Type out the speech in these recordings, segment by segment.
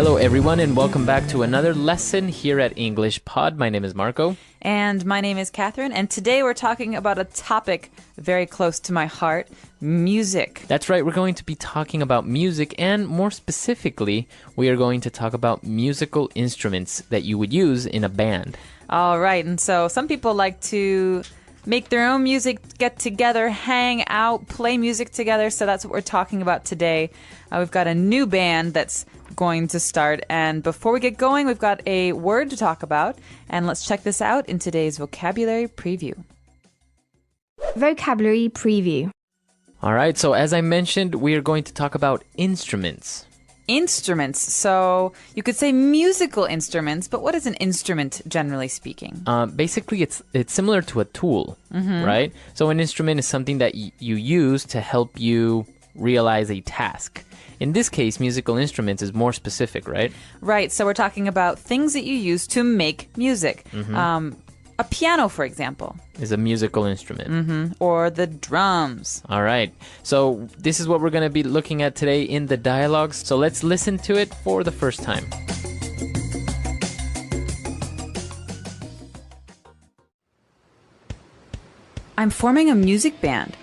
Hello everyone and welcome back to another lesson here at English Pod. My name is Marco. And my name is Catherine, and today we're talking about a topic very close to my heart, music. That's right, we're going to be talking about music, and more specifically, we are going to talk about musical instruments that you would use in a band. All right, and so some people like to make their own music, get together, hang out, play music together, so that's what we're talking about today. We've got a new band that's going to start, and before we get going, we've got a word to talk about, and let's check this out in today's vocabulary preview. Vocabulary preview. All right, so as I mentioned, we are going to talk about instruments. Instruments. So you could say musical instruments, but what is an instrument, generally speaking? Basically, it's similar to a tool, right? So an instrument is something that you use to help you realize a task. In this case, musical instruments is more specific, right? Right. So we're talking about things that you use to make music. A piano, for example. Is a musical instrument. Or the drums. All right. So this is what we're going to be looking at today in the dialogues. So let's listen to it for the first time. I'm forming a music band.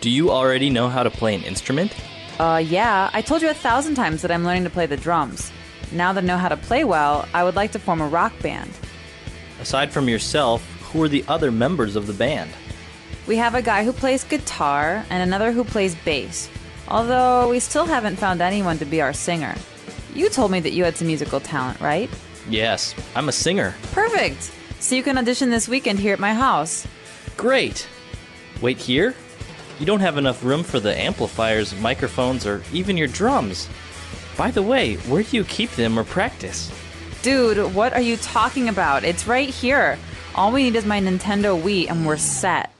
Do you already know how to play an instrument? Yeah. I told you 1,000 times that I'm learning to play the drums. Now that I know how to play well, I would like to form a rock band. Aside from yourself, who are the other members of the band? We have a guy who plays guitar and another who plays bass. Although we still haven't found anyone to be our singer. You told me that you had some musical talent, right? Yes, I'm a singer. Perfect! So you can audition this weekend here at my house. Great! Wait, here? You don't have enough room for the amplifiers, microphones, or even your drums. By the way, where do you keep them or practice? Dude, what are you talking about? It's right here. All we need is my Nintendo Wii and we're set.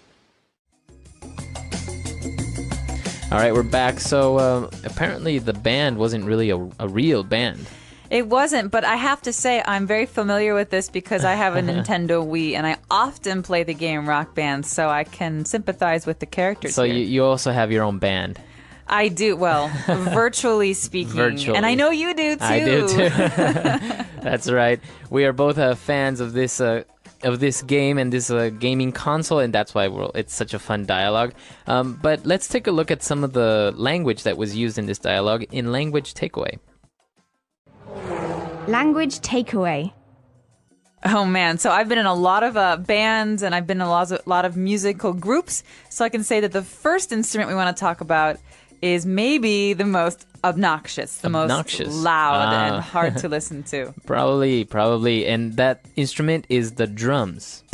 All right, we're back. So apparently the band wasn't really a real band. It wasn't, but I have to say I'm very familiar with this because I have a Nintendo Wii and I often play the game Rock Band, so I can sympathize with the characters So here. you also have your own band. I do, well, virtually speaking. Virtually. And I know you do too. I do too. That's right. We are both fans of this game and this gaming console, and that's why it's such a fun dialogue. But let's take a look at some of the language that was used in this dialogue in language takeaway. Language takeaway. Oh man, so I've been in a lot of bands and I've been in a lot of musical groups, so I can say that the first instrument we want to talk about is maybe the most obnoxious, the most loud and hard to listen to. Probably. And that instrument is the drums.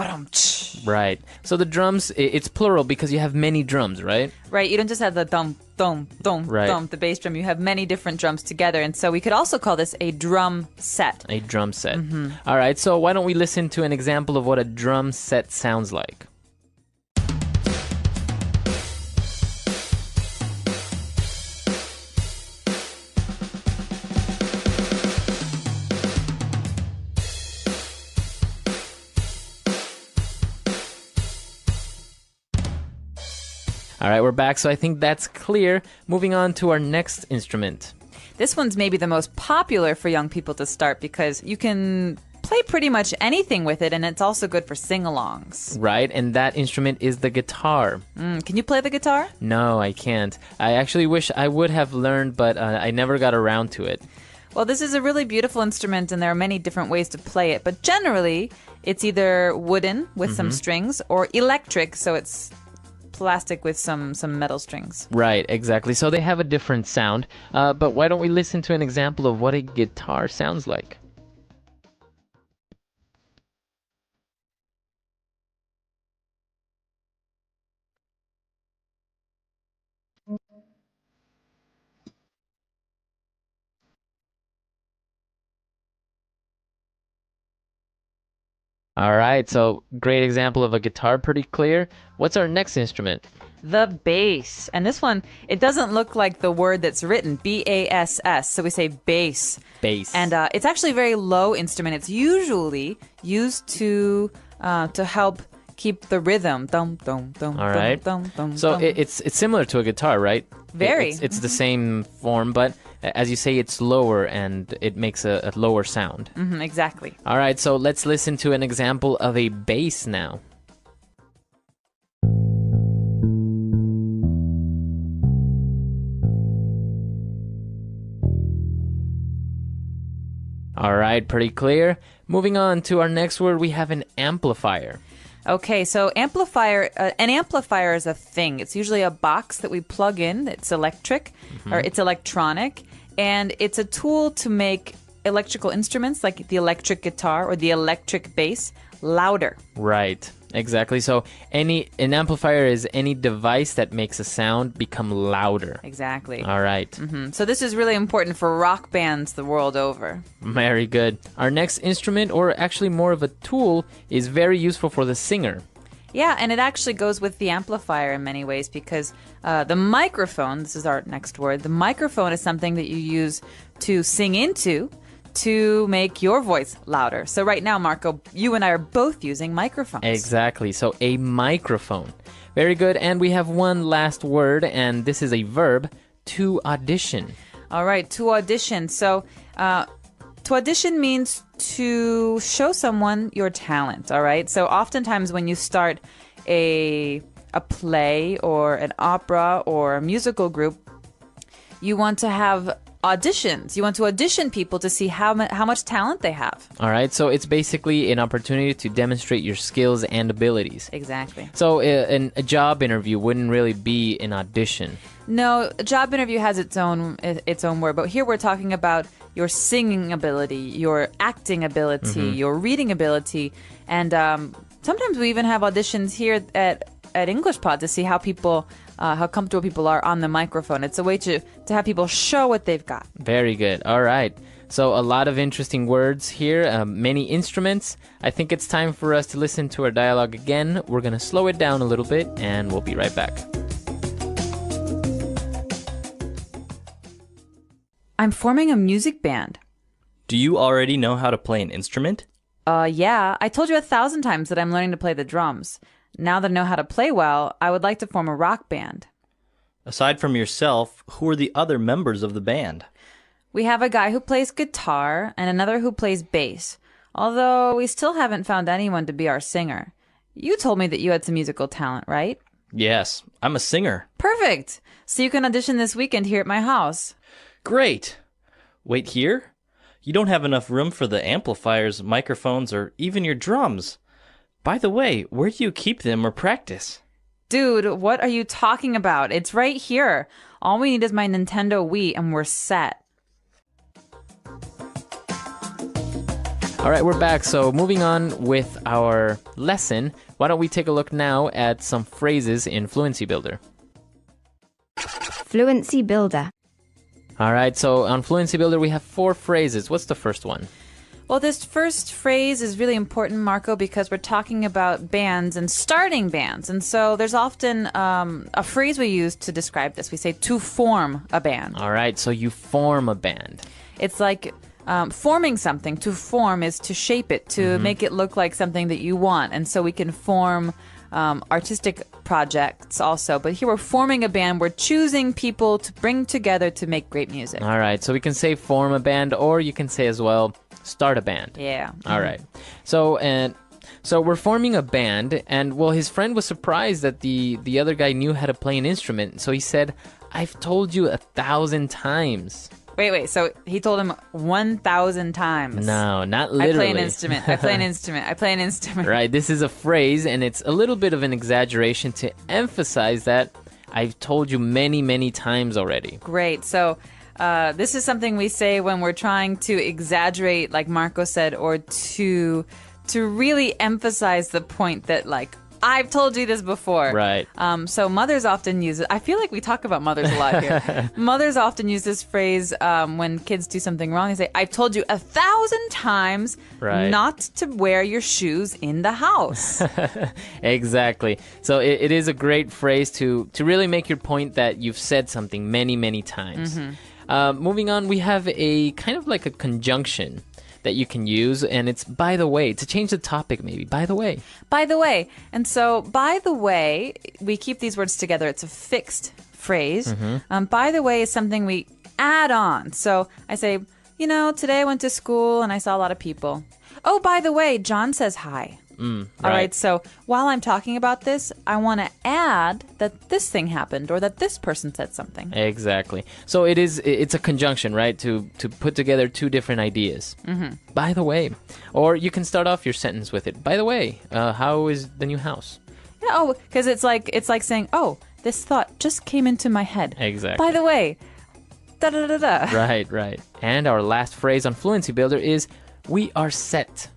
Right. So the drums, it's plural because you have many drums, right? Right. You don't just have the dum, dum, dum, dum, the bass drum. You have many different drums together. And so we could also call this a drum set. A drum set. All right. So why don't we listen to an example of what a drum set sounds like? All right, we're back, so I think that's clear. Moving on to our next instrument. This one's maybe the most popular for young people to start because you can play pretty much anything with it, and it's also good for sing-alongs. Right, and that instrument is the guitar. Can you play the guitar? No, I can't. I actually wish I would have learned, but I never got around to it. Well, this is a really beautiful instrument, and there are many different ways to play it, but generally, it's either wooden with some strings or electric, so it's plastic with some metal strings. Right, exactly. So they have a different sound. But why don't we listen to an example of what a guitar sounds like? All right, so great example of a guitar, pretty clear. What's our next instrument? The bass. And this one, it doesn't look like the word that's written, B-A-S-S. So we say bass. Bass. And it's actually a very low instrument. It's usually used to help keep the rhythm. Dum, dum, dum, All right. dum, dum, So dum. it's similar to a guitar, right? Very. It's the same form, but as you say, it's lower and it makes a lower sound. Exactly. All right, so let's listen to an example of a bass now. All right, pretty clear. Moving on to our next word, we have an amplifier. Okay, so an amplifier is a thing. It's usually a box that we plug in. It's electric or it's electronic, and it's a tool to make electrical instruments like the electric guitar or the electric bass louder. Right, exactly. So an amplifier is any device that makes a sound become louder. Exactly. All right. So this is really important for rock bands the world over. Very good. Our next instrument, or actually more of a tool, is very useful for the singer. Yeah, and it actually goes with the amplifier in many ways because the microphone, this is our next word, the microphone is something that you use to sing into to make your voice louder. So right now, Marco, you and I are both using microphones. Exactly. So a microphone. Very good. And we have one last word, and this is a verb, to audition. All right, to audition. So to audition means to show someone your talent, all right? So oftentimes when you start a play or an opera or a musical group, you want to have auditions. You want to audition people to see how much talent they have. All right. So it's basically an opportunity to demonstrate your skills and abilities. Exactly. So a job interview wouldn't really be an audition. No, a job interview has its own word, but here we're talking about your singing ability, your acting ability, your reading ability, and sometimes we even have auditions here at English Pod to see how comfortable people are on the microphone. It's a way to have people show what they've got. Very good. All right. So a lot of interesting words here, many instruments. I think it's time for us to listen to our dialogue again. We're going to slow it down a little bit, and we'll be right back. I'm forming a music band. Do you already know how to play an instrument? Yeah. I told you 1,000 times that I'm learning to play the drums. Now that I know how to play well, I would like to form a rock band. Aside from yourself, who are the other members of the band? We have a guy who plays guitar and another who plays bass, although we still haven't found anyone to be our singer. You told me that you had some musical talent, right? Yes, I'm a singer. Perfect! So you can audition this weekend here at my house. Great! Wait here? You don't have enough room for the amplifiers, microphones, or even your drums. By the way, where do you keep them or practice? Dude, what are you talking about? It's right here. All we need is my Nintendo Wii and we're set. All right, we're back. So moving on with our lesson, why don't we take a look now at some phrases in Fluency Builder. Fluency Builder. All right, so on Fluency Builder, we have 4 phrases. What's the first one? Well, this first phrase is really important, Marco, because we're talking about bands and starting bands. And so there's often a phrase we use to describe this. We say to form a band. All right, so you form a band. It's like forming something. To form is to shape it, to make it look like something that you want. And so we can form artistic projects also. But here we're forming a band. We're choosing people to bring together to make great music. All right, so we can say form a band, or you can say as well, start a band. Yeah. All right. So we're forming a band, and well, his friend was surprised that the other guy knew how to play an instrument. So he said, "I've told you 1,000 times." Wait. So he told him 1,000 times. No, not literally. I play an instrument. I play an instrument. I play an instrument. Right. This is a phrase, and it's a little bit of an exaggeration to emphasize that I've told you many, many times already. Great. So this is something we say when we're trying to exaggerate, like Marco said, or to really emphasize the point that, like, I've told you this before. Right. So mothers often use it. I feel like we talk about mothers a lot here. Mothers often use this phrase when kids do something wrong. They say, I've told you 1,000 times not to wear your shoes in the house. Exactly. So it is a great phrase to really make your point that you've said something many, many times. Moving on, we have a kind of like a conjunction. that you can use, and it's by the way, to change the topic maybe. By the way. By the way. And so, by the way, we keep these words together. It's a fixed phrase. By the way is something we add on. So I say, today I went to school and I saw a lot of people. Oh, by the way, John says hi. All right. So while I'm talking about this, I want to add that this thing happened or that this person said something. Exactly. So it's a conjunction, right? To put together two different ideas. By the way. Or you can start off your sentence with it. By the way, how is the new house? Yeah, because it's like saying, oh, this thought just came into my head. Exactly. By the way, da-da-da-da. Right. And our last phrase on Fluency Builder is, we are set.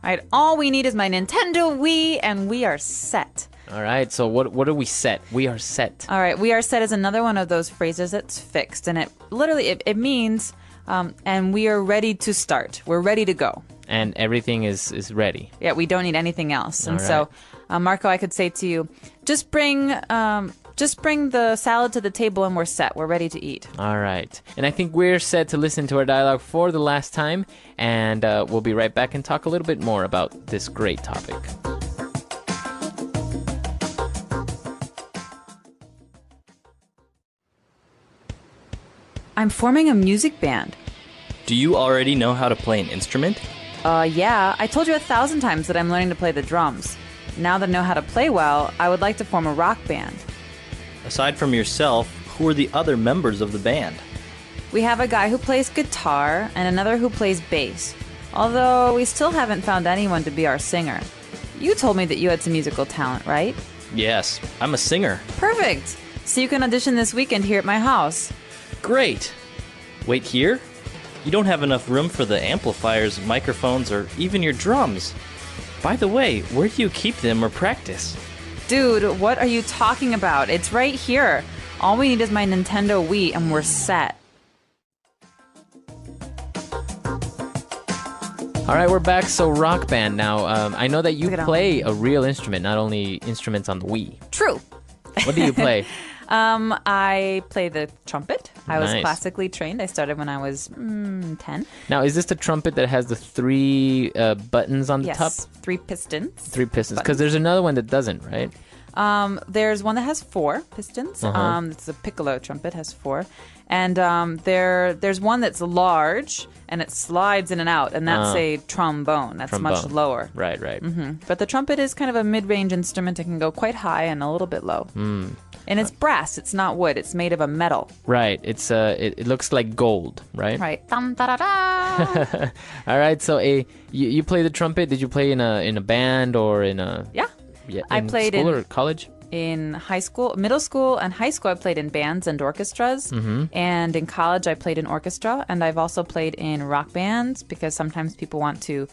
All right, all we need is my Nintendo Wii, and we are set. All right, so what are we set? We are set. All right, we are set is another one of those phrases that's fixed, and it literally it means, and we are ready to start. We're ready to go. And everything is ready. Yeah, we don't need anything else. And All so, Marco, I could say to you, just bring the salad to the table and we're set. We're ready to eat. All right. And I think we're set to listen to our dialogue for the last time. And we'll be right back and talk a little bit more about this great topic. I'm forming a music band. Do you already know how to play an instrument? Yeah. I told you 1,000 times that I'm learning to play the drums. Now that I know how to play well, I would like to form a rock band. Aside from yourself, who are the other members of the band? We have a guy who plays guitar and another who plays bass. Although we still haven't found anyone to be our singer. You told me that you had some musical talent, right? Yes, I'm a singer. Perfect. So you can audition this weekend here at my house. Great! Wait here? You don't have enough room for the amplifiers, microphones, or even your drums. By the way, where do you keep them or practice? Dude, what are you talking about? It's right here. All we need is my Nintendo Wii and we're set. All right, we're back. So Rock Band now. I know that you Look at play a real instrument, not only instruments on the Wii. True. What do you play? I play the trumpet. I was Nice. classically trained. I started when I was 10. Now, is this the trumpet that has the three buttons on the Yes, top? 3 pistons. Three pistons. Buttons. Because there's another one that doesn't, right? There's one that has 4 pistons. It's a piccolo trumpet, has 4. And there's one that's large and it slides in and out, and that's a trombone. That's much Trombone. lower. Right. But the trumpet is kind of a mid-range instrument. It can go quite high and a little bit low. And it's brass. It's not wood. It's made of a metal. Right. It's it looks like gold, right? Right. Dum, da, da, da. All right. So you play the trumpet. Did you play in a band or in a Yeah. yeah, I in played school in- or college? In high school, middle school, and high school, I played in bands and orchestras. And in college, I played in orchestra. And I've also played in rock bands because sometimes people want to,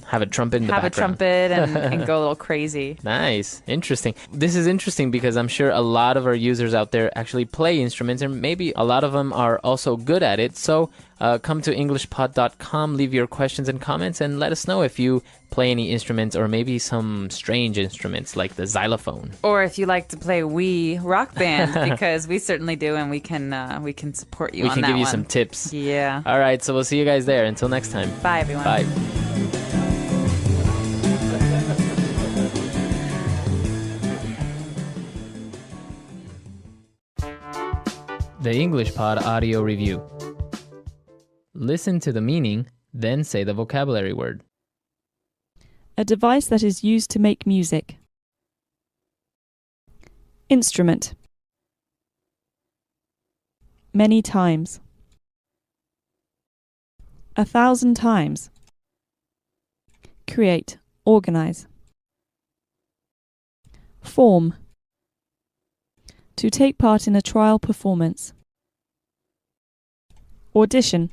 Have a trumpet in the have a background. trumpet and go a little crazy. Nice. Interesting. This is interesting because I'm sure a lot of our users out there actually play instruments, and maybe a lot of them are also good at it. So come to EnglishPod.com, leave your questions and comments, and let us know if you play any instruments or maybe some strange instruments like the xylophone. Or if you like to play Wii Rock Band, because we certainly do, and we can support you We on can that give you one. some tips. Yeah. All right. So we'll see you guys there. Until next time. Bye, everyone. Bye. The English Pod Audio Review. Listen to the meaning, then say the vocabulary word. A device that is used to make music. Instrument. Many times. 1,000 times. Create, organize. Form. To take part in a trial performance. Audition.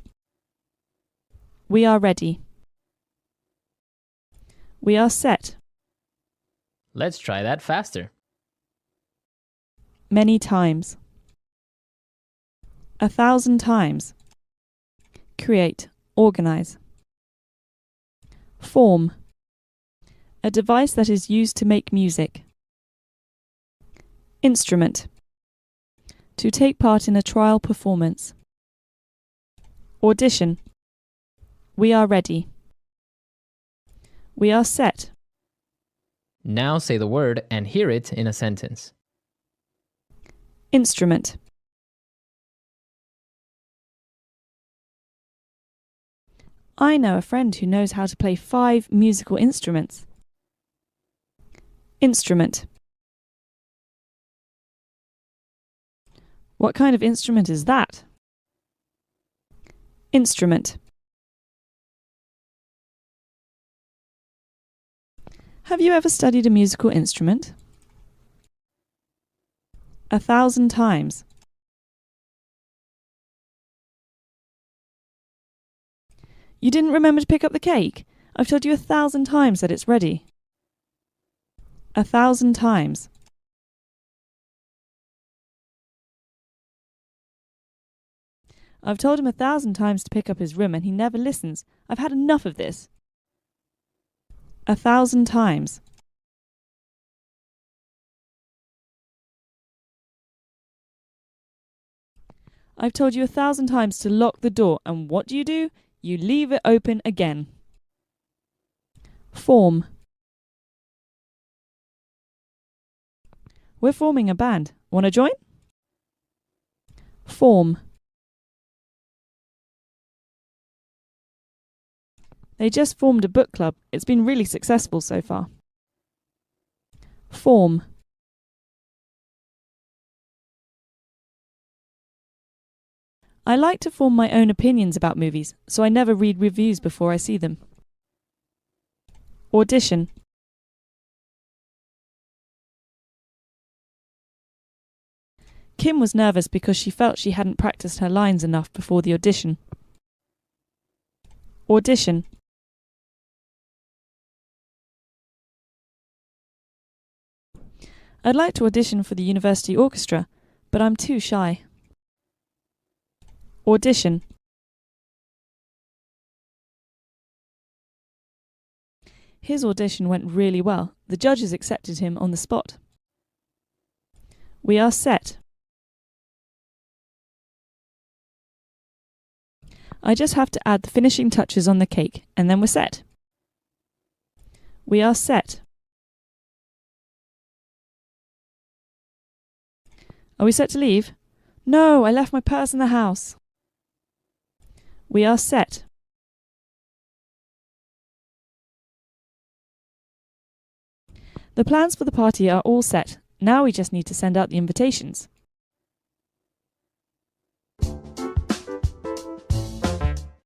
We are ready. We are set. Let's try that faster. Many times. 1,000 times. Create, organize. Form. A device that is used to make music. Instrument. To take part in a trial performance. Audition. We are ready. We are set. Now say the word and hear it in a sentence. Instrument. I know a friend who knows how to play 5 musical instruments. Instrument. What kind of instrument is that? Instrument. Have you ever studied a musical instrument? 1,000 times. You didn't remember to pick up the cake? I've told you 1,000 times that it's ready. 1,000 times. I've told him 1,000 times to pick up his room and he never listens. I've had enough of this. 1,000 times. I've told you 1,000 times to lock the door, and what do? You leave it open again. Form. We're forming a band. Want to join? Form. They just formed a book club. It's been really successful so far. Form. I like to form my own opinions about movies, so I never read reviews before I see them. Audition. Kim was nervous because she felt she hadn't practiced her lines enough before the audition. Audition. I'd like to audition for the university orchestra, but I'm too shy. Audition. His audition went really well. The judges accepted him on the spot. We are set. I just have to add the finishing touches on the cake, and then we're set. We are set. Are we set to leave? No, I left my purse in the house. We are set. The plans for the party are all set. Now we just need to send out the invitations.